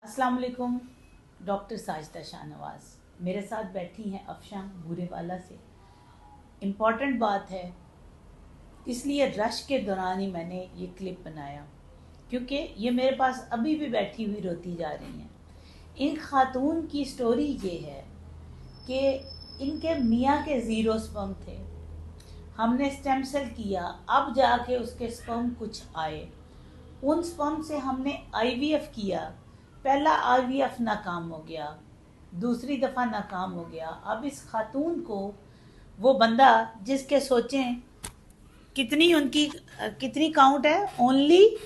अस्सलाम वालेकुम। डॉक्टर साजिदा शाहनवाज मेरे साथ बैठी हैं अफशां बूरेवाला से। इम्पॉर्टेंट बात है, इसलिए रश के दौरान ही मैंने ये क्लिप बनाया क्योंकि ये मेरे पास अभी भी बैठी हुई रोती जा रही हैं। इन खातून की स्टोरी ये है कि इनके मियाँ के ज़ीरो स्पर्म थे, हमने स्टेम सेल किया, अब जाके उसके स्पर्म कुछ आए। उन स्पर्म से हमने आईवीएफ किया, पहला आईवीएफ नाकाम हो गया, दूसरी दफ़ा नाकाम हो गया। अब इस खातून को वो बंदा जिसके सोचें कितनी उनकी कितनी काउंट है, ओनली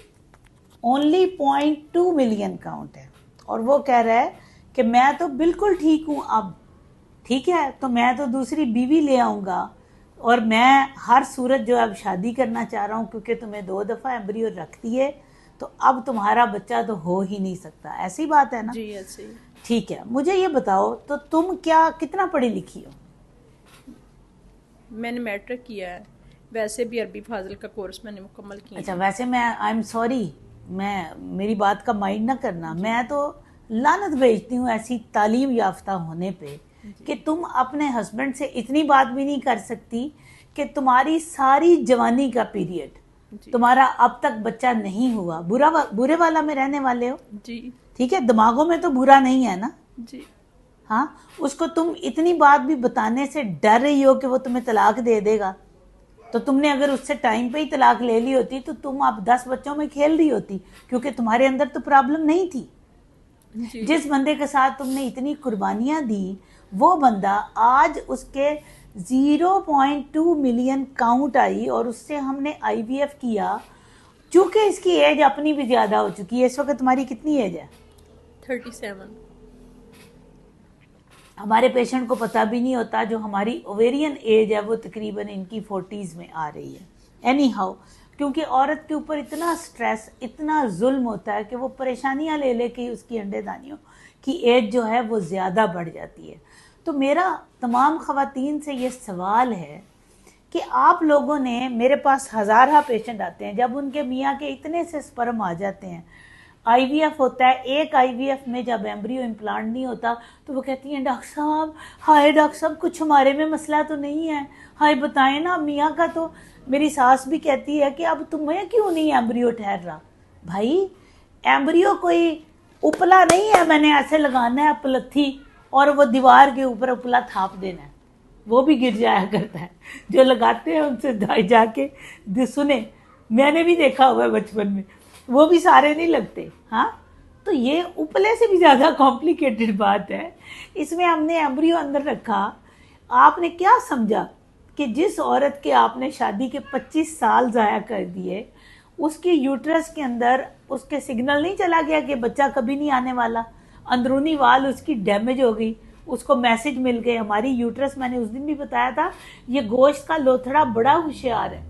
0.2 मिलियन काउंट है, और वो कह रहा है कि मैं तो बिल्कुल ठीक हूँ। अब ठीक है, तो मैं तो दूसरी बीवी ले आऊँगा और मैं हर सूरत जो अब शादी करना चाह रहा हूँ क्योंकि तुम्हें 2 दफ़ा एम्ब्रियो रख दिए तो अब तुम्हारा बच्चा तो हो ही नहीं सकता। ऐसी बात है ना? जी ऐसे। ठीक है, मुझे ये बताओ तो तुम क्या कितना पढ़ी लिखी हो? मैंने मैट्रिक किया है, वैसे भी अरबी फाजिल का कोर्स मैंने मुकम्मल किया। अच्छा, वैसे मैं आई एम सॉरी, मैं मेरी बात का माइंड ना करना, मैं तो लानत भेजती हूँ ऐसी तालीम याफ्ता होने पे कि तुम अपने हस्बैंड से इतनी बात भी नहीं कर सकती कि तुम्हारी सारी जवानी का पीरियड तुम्हारा अब तक बच्चा नहीं हुआ। बुरे वाला में रहने वाले हो जी, ठीक है, दिमागों में तो बुरा नहीं है ना? जी हाँ, उसको तुम इतनी बात भी बताने से डर रही हो कि वो तुम्हें तलाक दे देगा। तो तुमने अगर उससे टाइम पे ही तलाक ले ली होती तो तुम अब 10 बच्चों में खेल रही होती, क्योंकि तुम्हारे अंदर तो प्रॉब्लम नहीं थी। जी। जिस बंदे के साथ तुमने इतनी कुर्बानियां दी वो बंदा आज उसके 0.2 मिलियन काउंट आई और उससे हमने आईवीएफ किया। चूंकि इसकी एज अपनी भी ज्यादा हो चुकी है, इस वक्त तुम्हारी कितनी एज है? 37। हमारे पेशेंट को पता भी नहीं होता, जो हमारी ओवेरियन एज है वो तकरीबन इनकी 40s में आ रही है। एनी हाउ, क्योंकि औरत के ऊपर इतना स्ट्रेस, इतना जुल्म होता है कि वो परेशानियां ले लेके उसकी अंडेदानियों की एज जो है वो ज़्यादा बढ़ जाती है। तो मेरा तमाम ख़वातीन से ये सवाल है कि आप लोगों ने, मेरे पास हज़ारा पेशेंट आते हैं, जब उनके मियाँ के इतने से स्पर्म आ जाते हैं, आईवीएफ होता है, एक आईवीएफ में जब एम्ब्रियो इम्प्लांट नहीं होता तो वो कहती हैं डॉक्टर साहब, हाय डॉक्टर साहब, कुछ हमारे में मसला तो नहीं है, हाय बताएं ना। मियाँ का तो, मेरी सास भी कहती है कि अब तुम्हें क्यों नहीं एम्ब्रियो ठहर रहा? भाई, एम्ब्रियो कोई उपला नहीं है, मैंने ऐसे लगाना है पलथी और वो दीवार के ऊपर उपला थाप देना है, वो भी गिर जाया करता है। जो लगाते हैं उनसे जाके सुने, मैंने भी देखा हुआ है बचपन में, वो भी सारे नहीं लगते। हाँ, तो ये उपले से भी ज़्यादा कॉम्प्लिकेटेड बात है। इसमें हमने एम्ब्रियो अंदर रखा, आपने क्या समझा कि जिस औरत के आपने शादी के 25 साल ज़ाया कर दिए, उसके यूट्रस के अंदर उसके सिग्नल नहीं चला गया कि बच्चा कभी नहीं आने वाला, अंदरूनी वाल उसकी डैमेज हो गई, उसको मैसेज मिल गए। हमारी यूट्रस, मैंने उस दिन भी बताया था, ये गोश्त का लोथड़ा बड़ा होशियार है,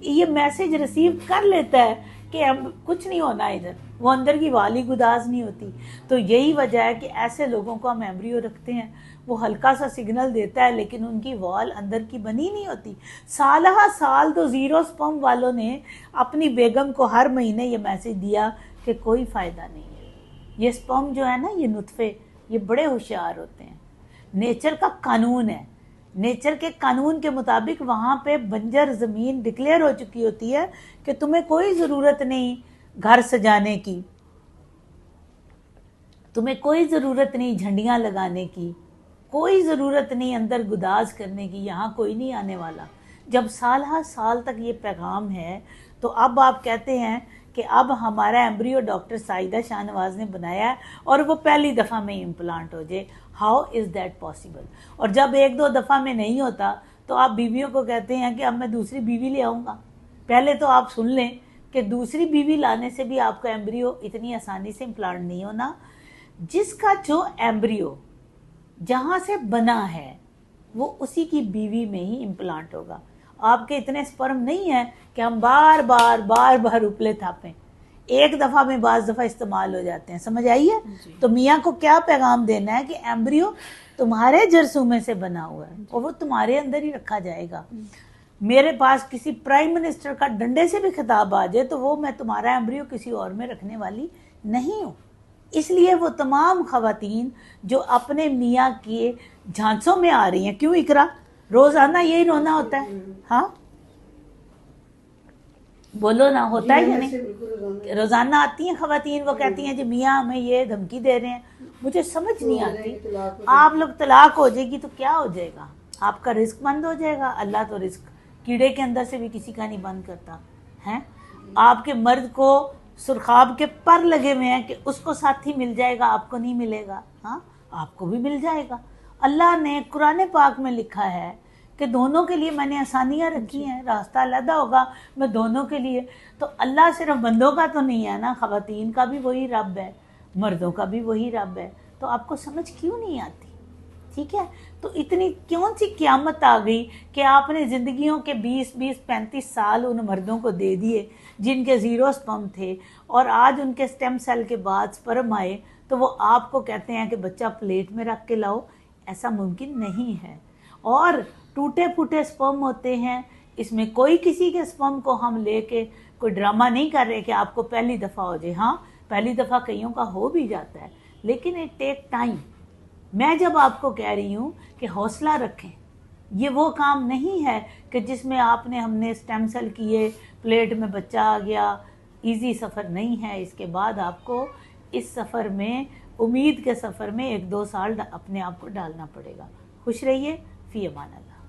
ये मैसेज रिसीव कर लेता है कि कुछ नहीं होना इधर, वो अंदर की वाल ही गुदाज नहीं होती। तो यही वजह है कि ऐसे लोगों को हम एम्ब्रियो रखते हैं, वो हल्का सा सिग्नल देता है लेकिन उनकी वॉल अंदर की बनी नहीं होती। साल तो ज़ीरो स्पर्म वालों ने अपनी बेगम को हर महीने ये मैसेज दिया कि कोई फ़ायदा नहीं है। ये स्पर्म जो है ना, ये नुतफ़े, ये बड़े होशियार होते हैं। नेचर का कानून है, नेचर के कानून के मुताबिक वहाँ पे बंजर ज़मीन डिक्लेयर हो चुकी होती है कि तुम्हें कोई ज़रूरत नहीं घर सजाने की, तुम्हें कोई ज़रूरत नहीं झंडियाँ लगाने की, कोई ज़रूरत नहीं अंदर गुदाज करने की, यहाँ कोई नहीं आने वाला। जब साल तक ये पैगाम है तो अब आप कहते हैं कि अब हमारा एम्ब्रियो डॉक्टर साजिदा शाहनवाज ने बनाया है और वो पहली दफ़ा में इम्प्लांट हो जाए। How is that possible? और जब 1-2 दफ़ा में नहीं होता तो आप बीवियों को कहते हैं कि अब मैं दूसरी बीवी ले आऊँगा। पहले तो आप सुन लें कि दूसरी बीवी लाने से भी आपका एम्ब्रियो इतनी आसानी से इम्प्लांट नहीं होना। जिसका जो एम्ब्रियो जहाँ से बना है वो उसी की बीवी में ही इम्प्लांट होगा। आपके इतने स्पर्म नहीं है कि हम बार बार उपले थापें, एक दफ़ा में बाज़ दफ़ा इस्तेमाल हो जाते हैं। समझ आई है? तो मियाँ को क्या पैगाम देना है कि एम्ब्रियो तुम्हारे जरसूमे से बना हुआ है और वो तुम्हारे अंदर ही रखा जाएगा। मेरे पास किसी प्राइम मिनिस्टर का डंडे से भी खिताब आ जाए तो वो, मैं तुम्हारा एम्ब्रियो किसी और में रखने वाली नहीं हूँ। اس لیے وہ تمام خواتین جو اپنے میاں کے جھانسوں میں آ رہی ہیں، کیوں اقرا روزانہ یہی رونا ہوتا ہے؟ ہاں بولو نا، ہوتا ہے یا نہیں؟ روزانہ آتی ہیں خواتین، وہ کہتی ہیں جی میاں ہمیں یہ دھمکی دے رہے ہیں، مجھے سمجھ نہیں آتی آپ لوگ طلاق ہو جائے گی تو کیا ہو جائے گا؟ آپ کا رزق بند ہو جائے گا؟ اللہ تو رزق کیڑے کے اندر سے بھی کسی کا نہیں بند کرتا ہے۔ آپ کے مرد کو سرخاب کے پر لگے ہوئے ہیں کہ اس کو ساتھی مل جائے گا، آپ کو نہیں ملے گا، ہاں آپ کو بھی مل جائے گا۔ اللہ نے قرآن پاک میں لکھا ہے کہ دونوں کے لیے میں نے آسانیاں رکھی ہیں، راستہ علیحدہ ہوگا میں دونوں کے لیے۔ تو اللہ صرف بندوں کا تو نہیں ہے نا، خواتین کا بھی وہی رب ہے، مردوں کا بھی وہی رب ہے، تو آپ کو سمجھ کیوں نہیں آتی؟ ٹھیک ہے، تو اتنی کون سی قیامت آ گئی کہ آپ نے زندگیوں کے 20-35 سال ان مردوں کو دے دیے جن کے زیرو سپرم تھے، اور آج ان کے سٹیم سیل کے بعد سپرم آئے تو وہ آپ کو کہتے ہیں کہ بچہ پلیٹ میں رکھ کے لاؤ؟ ایسا ممکن نہیں ہے۔ اور ٹوٹے پھوٹے سپرم ہوتے ہیں، اس میں کوئی کسی کے سپرم کو ہم لے کے کوئی ڈرامہ نہیں کر رہے کہ آپ کو پہلی دفعہ ہو جائے، ہاں پہلی دفعہ کئیوں کا ہو بھی جاتا ہے، لیکن اٹ ٹیک ٹائم۔ میں جب آپ کو کہہ رہی ہوں کہ حوصلہ رکھیں، یہ وہ کام نہیں ہے کہ جس میں آپ نے ہم نے سٹیم سیل کیے پلیٹ میں بچہ آ گیا، ایزی سفر نہیں ہے۔ اس کے بعد آپ کو اس سفر میں، امید کے سفر میں 1-2 سال اپنے آپ کو ڈالنا پڑے گا۔ خوش رہیے، فی امان اللہ۔